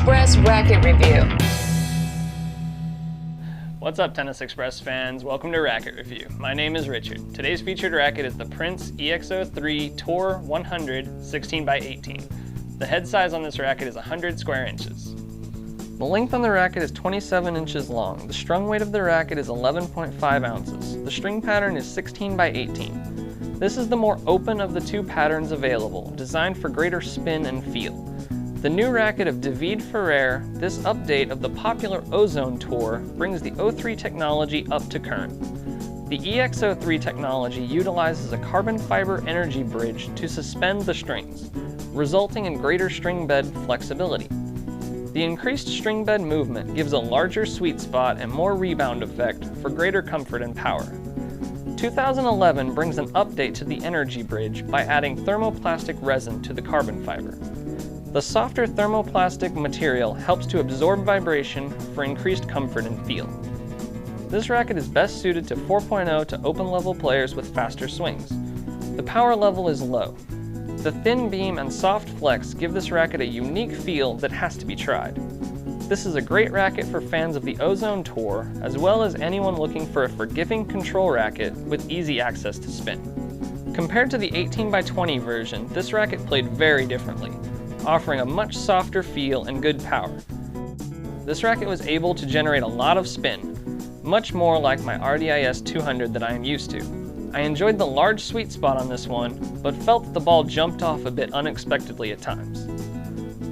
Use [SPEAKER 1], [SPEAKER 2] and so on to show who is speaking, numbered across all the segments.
[SPEAKER 1] Express Racket Review.
[SPEAKER 2] What's up, Tennis Express fans? Welcome to Racket Review. My name is Richard. Today's featured racket is the Prince EXO3 Tour 100 16x18. The head size on this racket is 100 square inches. The length on the racket is 27 inches long. The strung weight of the racket is 11.5 ounces. The string pattern is 16x18. This is the more open of the two patterns available, designed for greater spin and feel. The new racket of David Ferrer, this update of the popular Ozone Tour, brings the O3 technology up to current. The EXO3 technology utilizes a carbon fiber energy bridge to suspend the strings, resulting in greater string bed flexibility. The increased string bed movement gives a larger sweet spot and more rebound effect for greater comfort and power. 2011 brings an update to the energy bridge by adding thermoplastic resin to the carbon fiber. The softer thermoplastic material helps to absorb vibration for increased comfort and feel. This racket is best suited to 4.0 to open level players with faster swings. The power level is low. The thin beam and soft flex give this racket a unique feel that has to be tried. This is a great racket for fans of the Ozone Tour, as well as anyone looking for a forgiving control racket with easy access to spin. Compared to the 18x20 version, this racket played very differently, offering a much softer feel and good power. This racket was able to generate a lot of spin, much more like my RDIS 200 that I am used to. I enjoyed the large sweet spot on this one, but felt that the ball jumped off a bit unexpectedly at times.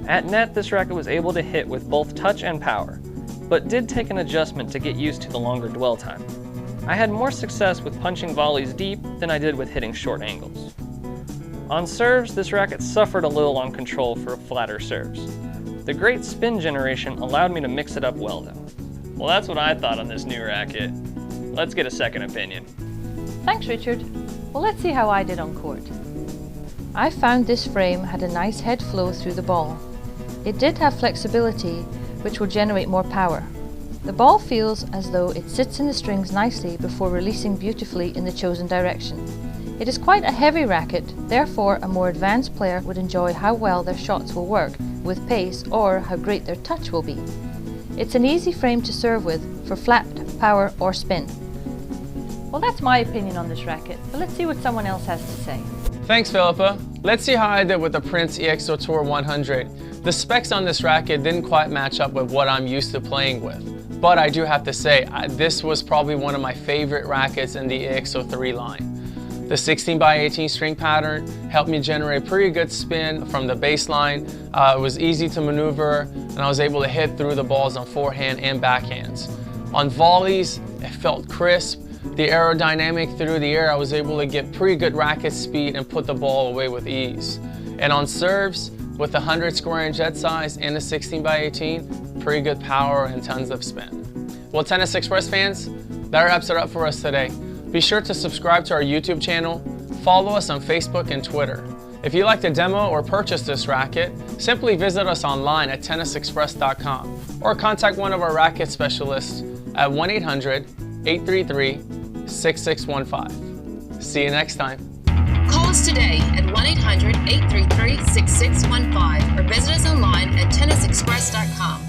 [SPEAKER 2] At net, this racket was able to hit with both touch and power, but did take an adjustment to get used to the longer dwell time. I had more success with punching volleys deep than I did with hitting short angles. On serves, this racket suffered a little on control for flatter serves. The great spin generation allowed me to mix it up well though. Well, that's what I thought on this new racket. Let's get a second opinion.
[SPEAKER 3] Thanks, Richard. Well, let's see how I did on court. I found this frame had a nice head flow through the ball. It did have flexibility, which will generate more power. The ball feels as though it sits in the strings nicely before releasing beautifully in the chosen direction. It is quite a heavy racket, therefore a more advanced player would enjoy how well their shots will work with pace or how great their touch will be. It's an easy frame to serve with for flat, power or spin. Well, that's my opinion on this racket, but let's see what someone else has to say.
[SPEAKER 4] Thanks, Philippa. Let's see how I did with the Prince EXO Tour 100. The specs on this racket didn't quite match up with what I'm used to playing with, but I do have to say, this was probably one of my favorite rackets in the EXO3 line. The 16x18 string pattern helped me generate pretty good spin from the baseline. It was easy to maneuver, and I was able to hit through the balls on forehand and backhands. On volleys, it felt crisp. The aerodynamic through the air, I was able to get pretty good racket speed and put the ball away with ease. And on serves, with the 100 square inch head size and the 16x18, pretty good power and tons of spin. Well, Tennis Express fans, that wraps it up for us today. Be sure to subscribe to our YouTube channel, follow us on Facebook and Twitter. If you'd like to demo or purchase this racket, simply visit us online at tennisexpress.com or contact one of our racket specialists at 1-800-833-6615. See you next time.
[SPEAKER 1] Call us today at 1-800-833-6615 or visit us online at tennisexpress.com.